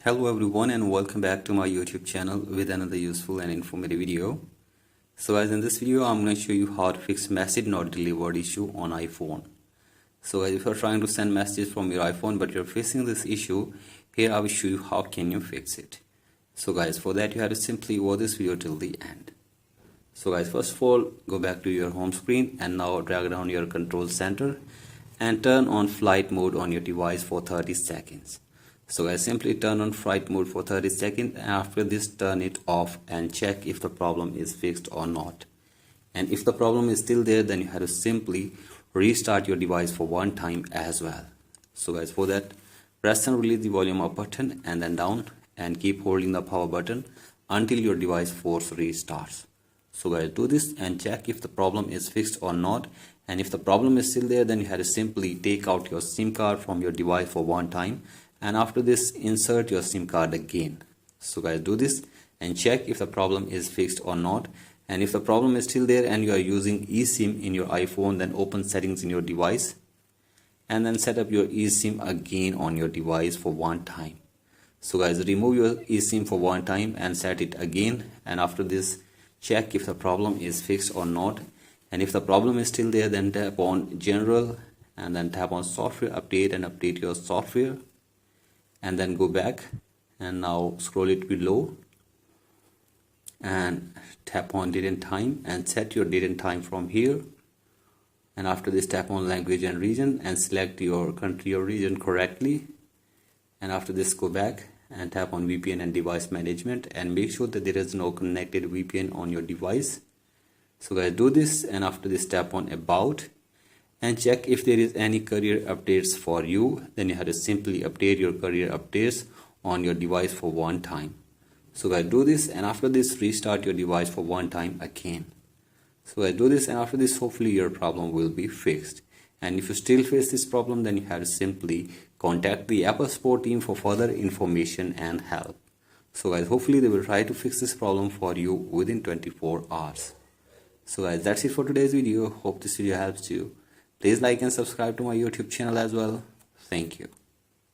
Hello everyone and welcome back to my YouTube channel with another useful and informative video. So guys, in this video I'm going to show you how to fix message not delivered issue on iPhone. So guys, if you're trying to send messages from your iPhone but you're facing this issue, here I will show you how can you fix it. So guys, for that you have to simply watch this video till the end. So guys, first of all, go back to your home screen and now drag down your control center and turn on flight mode on your device for 30 seconds. So I simply turn on flight mode for 30 seconds and after this turn it off and check if the problem is fixed or not. And if the problem is still there, then you have to simply restart your device for one time as well. So guys, for that, press and release the volume up button and then down and keep holding the power button until your device force restarts. So guys, do this and check if the problem is fixed or not. And if the problem is still there, then you have to simply take out your SIM card from your device for one time. And after this, insert your SIM card again. So guys, do this and check if the problem is fixed or not. And if the problem is still there and you are using eSIM in your iPhone, then open settings in your device and then set up your eSIM again on your device for one time. So guys, remove your eSIM for one time and set it again. And after this, check if the problem is fixed or not. And if the problem is still there, then tap on General and then tap on Software Update and update your software. And then go back and now scroll it below and tap on date and time and set your date and time from here. And after this, tap on language and region and select your country or region correctly. And after this, go back and tap on VPN and device management and make sure that there is no connected VPN on your device. So guys, do this and after this, tap on about and check if there is any career updates for you. Then you have to simply update your career updates on your device for one time. So guys, do this and after this, restart your device for one time again. So guys, do this and after this, hopefully your problem will be fixed. And if you still face this problem, then you have to simply contact the Apple support team for further information and help. So guys, hopefully they will try to fix this problem for you within 24 hours. So guys, that's it for today's video. Hope this video helps you. Please like and subscribe to my YouTube channel as well. Thank you.